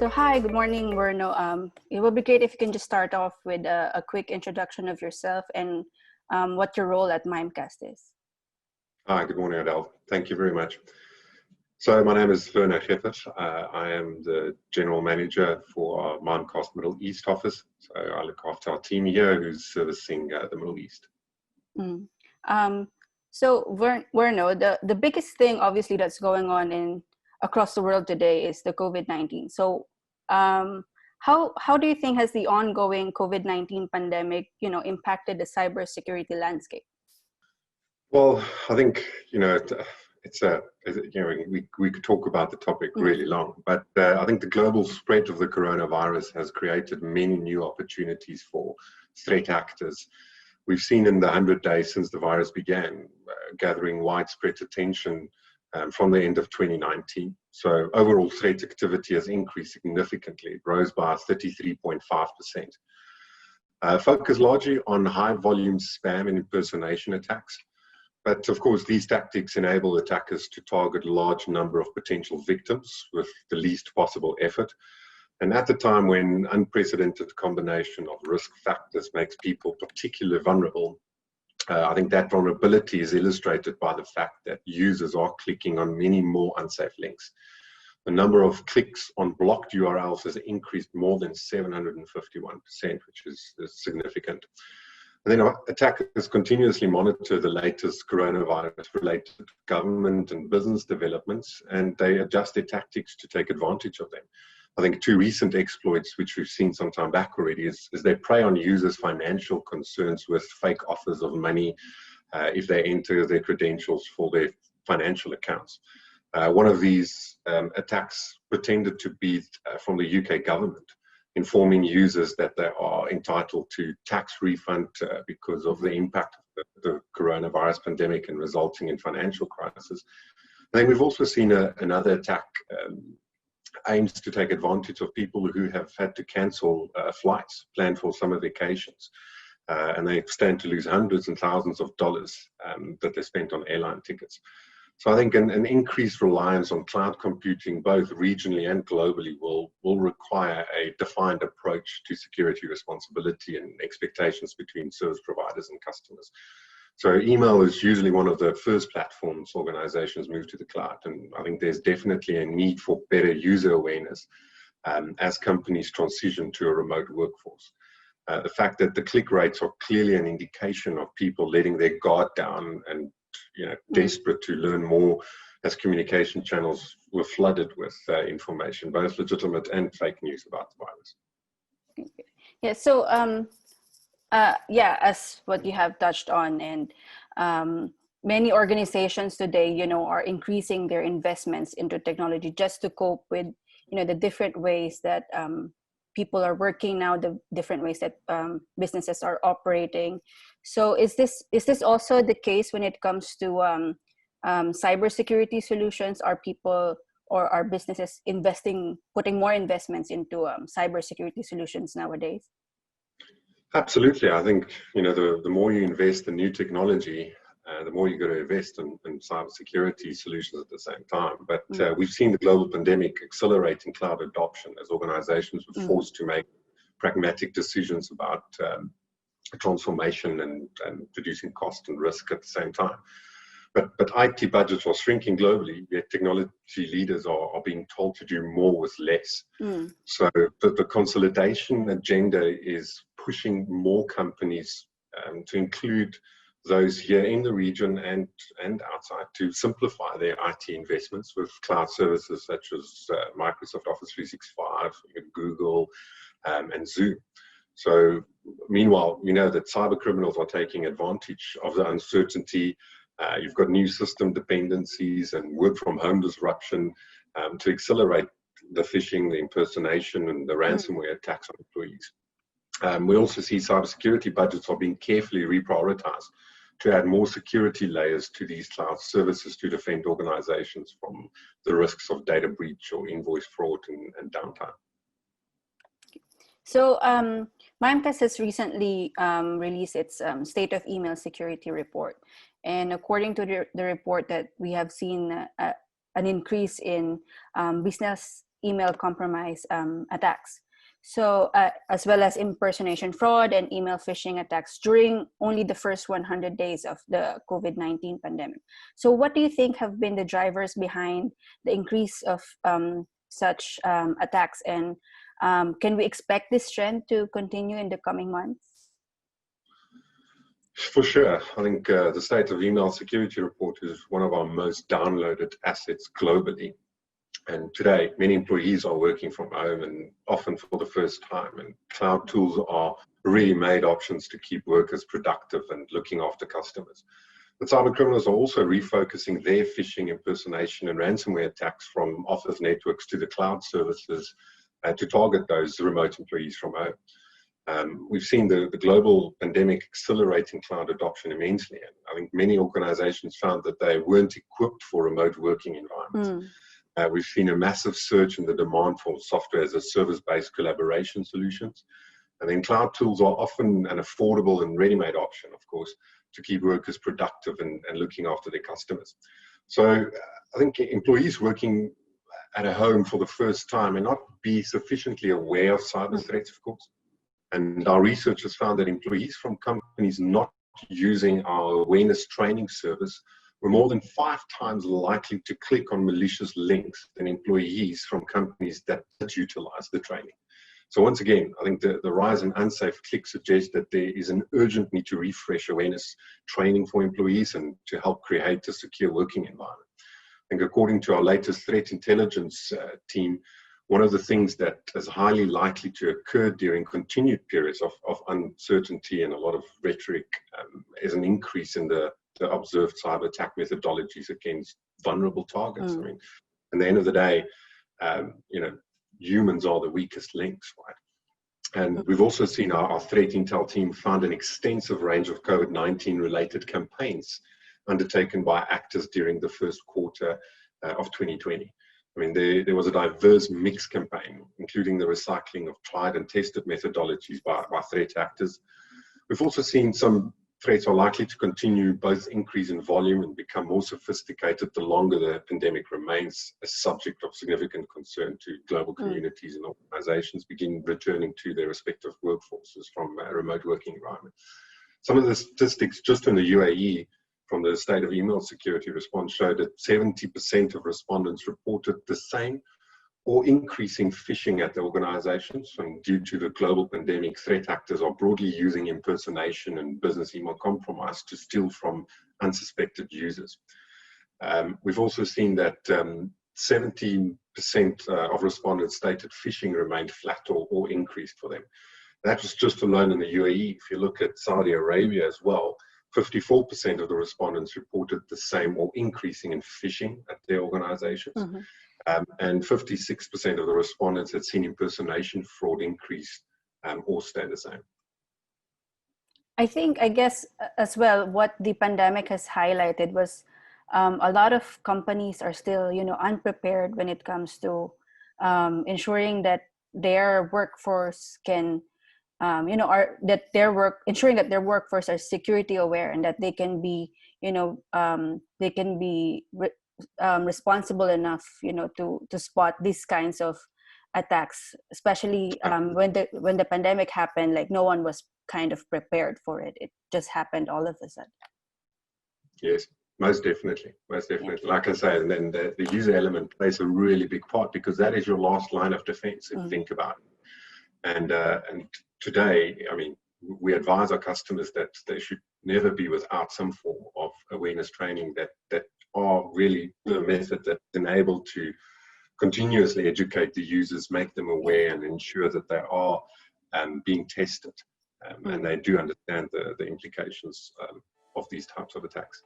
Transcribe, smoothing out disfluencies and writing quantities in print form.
So hi, good morning, Werno. It would be great if you can just start off with a quick introduction of yourself and what your role at Mimecast is. Hi, good morning, Adele. Thank you very much. So my name is Werno Gevers. I am the General Manager for our Mimecast Middle East office. So I look after our team here who's servicing the Middle East. So Werno, the biggest thing obviously that's going on across the world today is the COVID-19. So how do you think has the ongoing COVID-19 pandemic, impacted the cybersecurity landscape? Well, I think, we could talk about the topic really long, but I think the global spread of the coronavirus has created many new opportunities for threat actors. We've seen in the 100 days since the virus began, gathering widespread attention from the end of 2019. So overall threat activity has increased significantly. It rose by 33.5%. Focus largely on high volume spam and impersonation attacks. But of course, these tactics enable attackers to target a large number of potential victims with the least possible effort. And at the time when unprecedented combination of risk factors makes people particularly vulnerable, I think that vulnerability is illustrated by the fact that users are clicking on many more unsafe links. The number of clicks on blocked URLs has increased more than 751%, which is significant. And then attackers continuously monitor the latest coronavirus-related government and business developments, and they adjust their tactics to take advantage of them. I think two recent exploits, which we've seen some time back already, is they prey on users' financial concerns with fake offers of money if they enter their credentials for their financial accounts. One of these attacks pretended to be from the UK government, informing users that they are entitled to tax refund because of the impact of the coronavirus pandemic and resulting in financial crisis. And then we've also seen another attack aims to take advantage of people who have had to cancel flights planned for summer vacations. And they stand to lose hundreds and thousands of dollars that they spent on airline tickets. So I think an increased reliance on cloud computing, both regionally and globally, will require a defined approach to security responsibility and expectations between service providers and customers. So email is usually one of the first platforms organizations move to the cloud. And I think there's definitely a need for better user awareness as companies transition to a remote workforce. The fact that the click rates are clearly an indication of people letting their guard down and desperate to learn more as communication channels were flooded with information, both legitimate and fake news about the virus. Yeah, so as what you have touched on, and many organizations today, are increasing their investments into technology just to cope with, the different ways that people are working now, the different ways that businesses are operating. So is this also the case when it comes to cybersecurity solutions? Are people or are businesses putting more investments into cybersecurity solutions nowadays? Absolutely. I think, the more you invest in new technology, the more you're going to invest in cybersecurity solutions at the same time. But we've seen the global pandemic accelerating cloud adoption as organizations were forced to make pragmatic decisions about transformation and reducing cost and risk at the same time. But IT budgets are shrinking globally, yet technology leaders are being told to do more with less. So the consolidation agenda is pushing more companies to include those here in the region and outside to simplify their IT investments with cloud services such as Microsoft Office 365, Google, and Zoom. So meanwhile, we know that cyber criminals are taking advantage of the uncertainty. You've got new system dependencies and work from home disruption to accelerate the phishing, the impersonation, and the ransomware attacks on employees. We also see cybersecurity budgets are being carefully reprioritized to add more security layers to these cloud services to defend organizations from the risks of data breach or invoice fraud and downtime. So Mimecast has recently released its State of Email Security Report. And according to the report, that we have seen an increase in business email compromise attacks. So as well as impersonation fraud and email phishing attacks during only the first 100 days of the COVID-19 pandemic. So what do you think have been the drivers behind the increase of such attacks, and can we expect this trend to continue in the coming months? For sure. I think the State of Email Security Report is one of our most downloaded assets globally. And today, many employees are working from home, and often for the first time. And cloud tools are really made options to keep workers productive and looking after customers. But cyber criminals are also refocusing their phishing, impersonation, and ransomware attacks from office networks to the cloud services to target those remote employees from home. We've seen the global pandemic accelerating cloud adoption immensely. And I think many organizations found that they weren't equipped for remote working environments. We've seen a massive surge in the demand for software as a service-based collaboration solutions. And then cloud tools are often an affordable and ready-made option, of course, to keep workers productive and looking after their customers. So I think employees working at a home for the first time may not be sufficiently aware of cyber threats, of course. And our research has found that employees from companies not using our awareness training service were more than 5 times likely to click on malicious links than employees from companies that utilize the training. So once again, I think the rise in unsafe clicks suggests that there is an urgent need to refresh awareness training for employees and to help create a secure working environment. I think according to our latest threat intelligence team, one of the things that is highly likely to occur during continued periods of uncertainty and a lot of rhetoric is an increase in the observed cyber attack methodologies against vulnerable targets. I mean, at the end of the day, humans are the weakest links, right? And we've also seen our threat intel team found an extensive range of COVID-19 related campaigns undertaken by actors during the first quarter of 2020. I mean, there was a diverse mix campaign, including the recycling of tried and tested methodologies by threat actors. We've also seen some threats are likely to continue, both increase in volume and become more sophisticated the longer the pandemic remains a subject of significant concern to global communities and organizations begin returning to their respective workforces from a remote working environment. Some of the statistics just in the UAE from the State of Email Security response showed that 70% of respondents reported the same or increasing phishing at the organizations. And due to the global pandemic, threat actors are broadly using impersonation and business email compromise to steal from unsuspected users. We've also seen that 17% of respondents stated phishing remained flat or increased for them. That was just alone in the UAE. If you look at Saudi Arabia as well, 54% of the respondents reported the same or increasing in phishing at their organizations. And 56% of the respondents had seen impersonation fraud increase or stay the same. I guess as well, what the pandemic has highlighted was a lot of companies are still, unprepared when it comes to ensuring that their workforce can ensuring that their workforce are security aware and that they can be, responsible enough, to spot these kinds of attacks, especially when the pandemic happened. Like, no one was kind of prepared for it. It just happened all of a sudden. Yes, most definitely. Yeah. Like I say, and then the user element plays a really big part, because that is your last line of defense, if you think about it. And today, I mean, we advise our customers that they should never be without some form of awareness training that are really the method that's enabled to continuously educate the users, make them aware, and ensure that they are being tested and they do understand the implications of these types of attacks.